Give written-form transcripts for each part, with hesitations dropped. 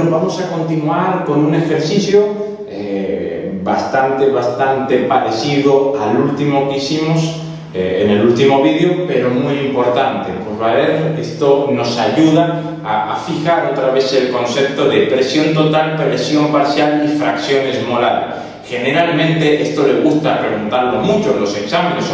Bueno, vamos a continuar con un ejercicio bastante parecido al último que hicimos en el último vídeo, pero muy importante. Pues a ver, esto nos ayuda a fijar otra vez el concepto de presión total, presión parcial y fracciones molares. Generalmente esto le gusta preguntarlo mucho en los exámenes,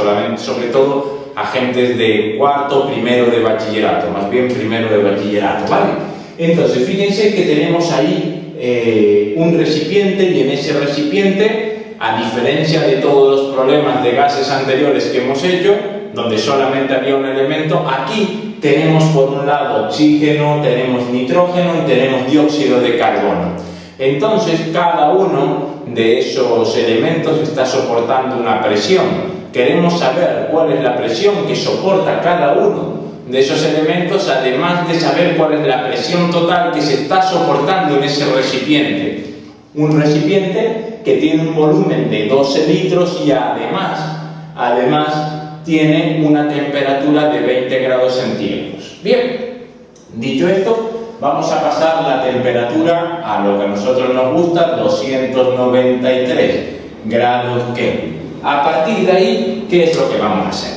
sobre todo a gentes de cuarto, primero de bachillerato, más bien primero de bachillerato, ¿vale? Entonces, fíjense que tenemos ahí un recipiente y en ese recipiente, a diferencia de todos los problemas de gases anteriores que hemos hecho, donde solamente había un elemento, aquí tenemos por un lado oxígeno, tenemos nitrógeno y tenemos dióxido de carbono. Entonces, cada uno de esos elementos está soportando una presión. Queremos saber cuál es la presión que soporta cada uno de esos elementos, además de saber cuál es la presión total que se está soportando en ese recipiente. Un recipiente que tiene un volumen de 12 litros y además tiene una temperatura de 20 grados centígrados. Bien, dicho esto, vamos a pasar la temperatura a lo que a nosotros nos gusta, 293 grados Kelvin. A partir de ahí, ¿qué es lo que vamos a hacer?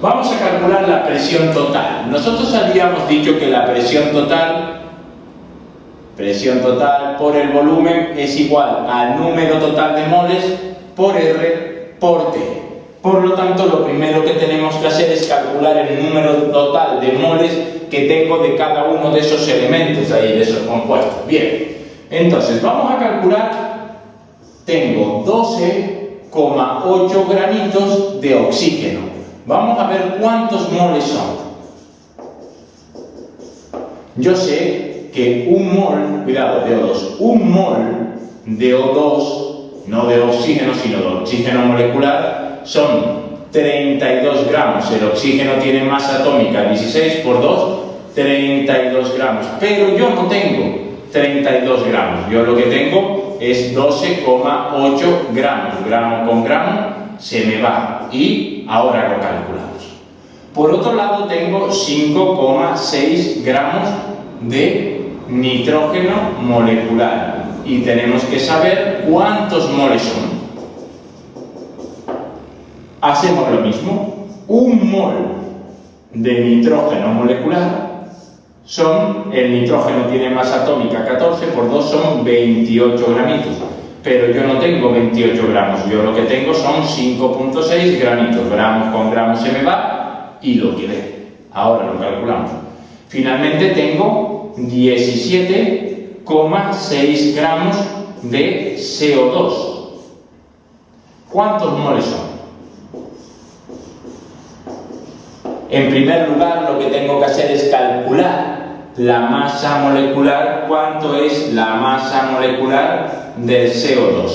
Vamos a calcular la presión total. Nosotros habíamos dicho que la presión total por el volumen es igual al número total de moles por R por T. Por lo tanto, lo primero que tenemos que hacer es calcular el número total de moles que tengo de cada uno de esos elementos ahí, de esos compuestos. Bien, entonces vamos a calcular, tengo 12,8 gramitos de oxígeno. Vamos a ver cuántos moles son. Yo sé que un mol, cuidado, de O2, un mol de O2, no de oxígeno, sino de oxígeno molecular, son 32 gramos. El oxígeno tiene masa atómica 16 por 2, 32 gramos. Pero yo no tengo 32 gramos. Yo lo que tengo es 12,8 gramos. Gramo con gramo se me va. Y ahora lo calculamos. Por otro lado, tengo 5,6 gramos de nitrógeno molecular. Y tenemos que saber cuántos moles son. Hacemos lo mismo. Un mol de nitrógeno molecular el nitrógeno tiene masa atómica 14, por 2 son 28 gramitos. Pero yo no tengo 28 gramos, yo lo que tengo son 5,6 gramitos. Gramos con gramos se me va y lo quedé. Ahora lo calculamos. Finalmente tengo 17,6 gramos de CO2. ¿Cuántos moles son? En primer lugar, lo que tengo que hacer es calcular la masa molecular. ¿Cuánto es la masa molecular del CO2?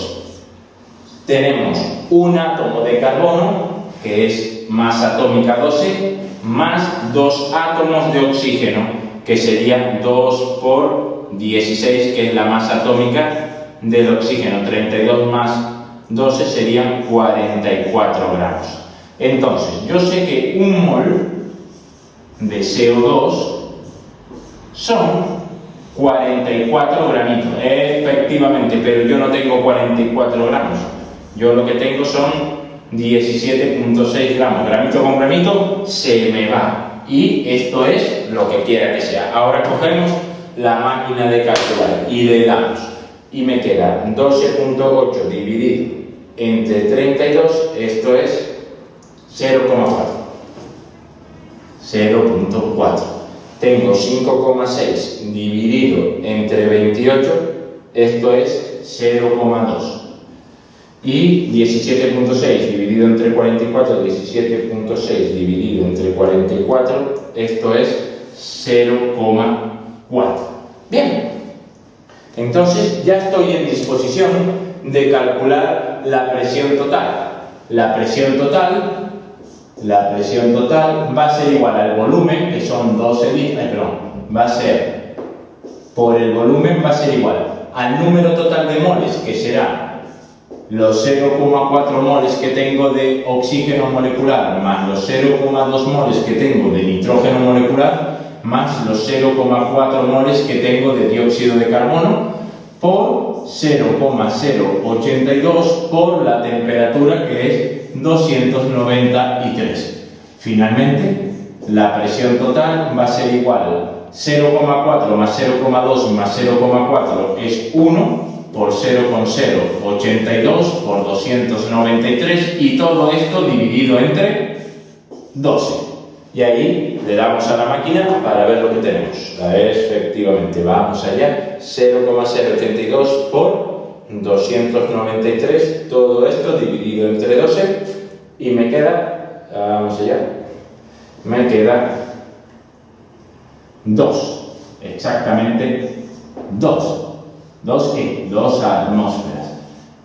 Tenemos un átomo de carbono, que es masa atómica 12, más 2 átomos de oxígeno, que serían 2 por 16, que es la masa atómica del oxígeno. 32 más 12 serían 44 gramos. Entonces, yo sé que un mol de CO2 son 44 gramitos, efectivamente, pero yo no tengo 44 gramos. Yo lo que tengo son 17,6 gramos. Gramito con gramito se me va. Y esto es lo que quiera que sea. Ahora cogemos la máquina de calcular y le damos. Y me queda 12,8 dividido entre 32, esto es 0,4. Tengo 5,6 dividido entre 28, esto es 0,2. Y 17,6 dividido entre 44, 17,6 dividido entre 44, esto es 0,4. Bien, entonces ya estoy en disposición de calcular la presión total. La presión total va a ser igual al volumen, que son 12 litros, va a ser, por el volumen va a ser igual al número total de moles, que será los 0,4 moles que tengo de oxígeno molecular más los 0,2 moles que tengo de nitrógeno molecular, más los 0,4 moles que tengo de dióxido de carbono por 0,082 por la temperatura que es 293. Finalmente, la presión total va a ser igual 0,4 más 0,2 más 0,4 es 1 por 0,082 por 293 y todo esto dividido entre 12. Y ahí le damos a la máquina para ver lo que tenemos. Efectivamente, vamos allá. 0,082 por 293, todo esto dividido entre 12 y me queda, vamos allá, me queda 2, exactamente 2. ¿2 qué? 2 atmósferas.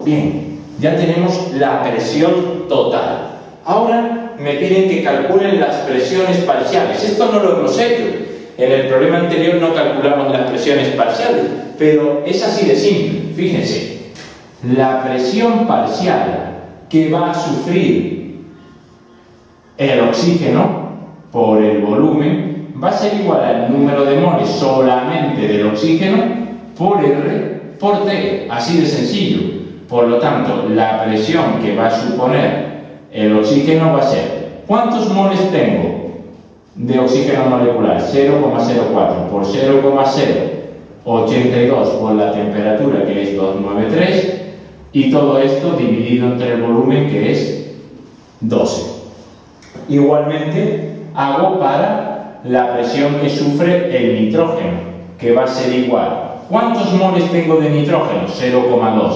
Bien, ya tenemos la presión total. Ahora me piden que calculen las presiones parciales. Esto no lo hemos hecho. En el problema anterior no calculamos las presiones parciales, pero es así de simple. Fíjense, la presión parcial que va a sufrir el oxígeno por el volumen va a ser igual al número de moles solamente del oxígeno por R por T, así de sencillo. Por lo tanto, la presión que va a suponer el oxígeno va a ser, ¿cuántos moles tengo de oxígeno molecular? 0,04 por 0,082 por la temperatura que es 293 y todo esto dividido entre el volumen que es 12. Igualmente hago para la presión que sufre el nitrógeno, que va a ser igual. ¿Cuántos moles tengo de nitrógeno? 0,2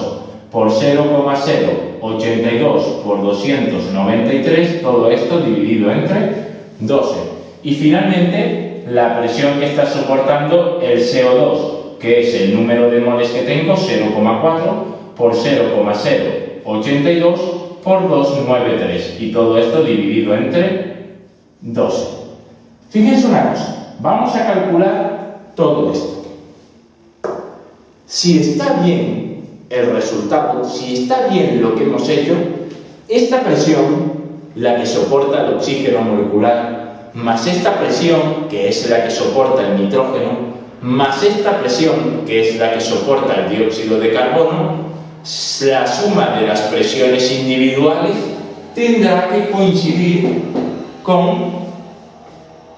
por 0,082 por 293, todo esto dividido entre 12. Y finalmente, la presión que está soportando el CO2, que es el número de moles que tengo, 0,4 por 0,082 por 293, y todo esto dividido entre 12. Fíjense una cosa, vamos a calcular todo esto. Si está bien el resultado, si está bien lo que hemos hecho, esta presión, la que soporta el oxígeno molecular, más esta presión, que es la que soporta el nitrógeno, más esta presión, que es la que soporta el dióxido de carbono, la suma de las presiones individuales tendrá que coincidir con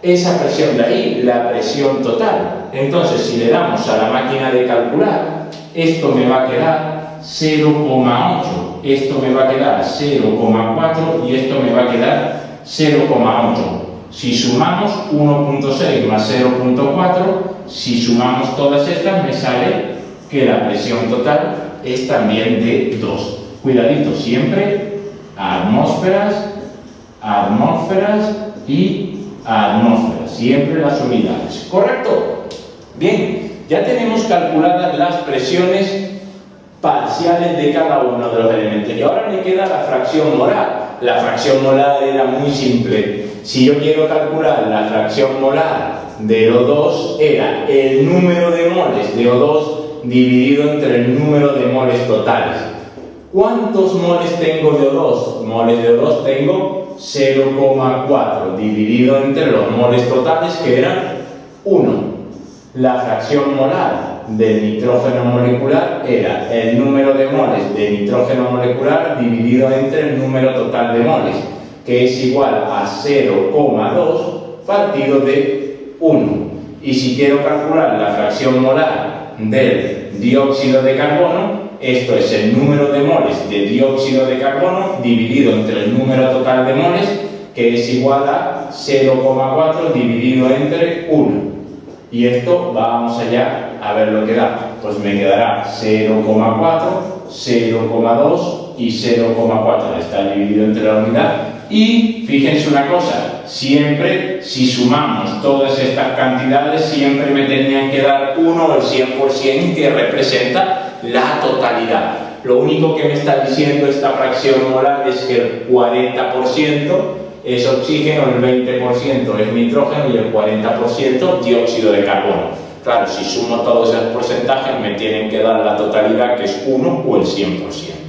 esa presión de ahí, la presión total. Entonces, si le damos a la máquina de calcular, esto me va a quedar 0,8, esto me va a quedar 0,4 y esto me va a quedar 0,8. Si sumamos 1,6 más 0,4, si sumamos todas estas, me sale que la presión total es también de 2. Cuidadito, siempre atmósferas, atmósferas y atmósferas, siempre las unidades. ¿Correcto? Bien, ya tenemos calculadas las presiones parciales de cada uno de los elementos y ahora me queda la fracción molar. La fracción molar era muy simple. Si yo quiero calcular la fracción molar de O2, era el número de moles de O2 dividido entre el número de moles totales. ¿Cuántos moles tengo de O2? Moles de O2 tengo 0,4 dividido entre los moles totales, que eran 1. La fracción molar del nitrógeno molecular era el número de moles de nitrógeno molecular dividido entre el número total de moles, que es igual a 0,2 partido de 1. Y si quiero calcular la fracción molar del dióxido de carbono, esto es el número de moles de dióxido de carbono dividido entre el número total de moles, que es igual a 0,4 dividido entre 1. Y esto, vamos allá a ver lo que da. Pues me quedará 0,4, 0,2 y 0,4. Está dividido entre la unidad. Y fíjense una cosa, siempre si sumamos todas estas cantidades, siempre me tenían que dar 1 el 100% que representa la totalidad. Lo único que me está diciendo esta fracción molar es que el 40% es oxígeno, el 20% es nitrógeno y el 40% dióxido de carbono. Claro, si sumo todos esos porcentajes me tienen que dar la totalidad, que es 1 o el 100%.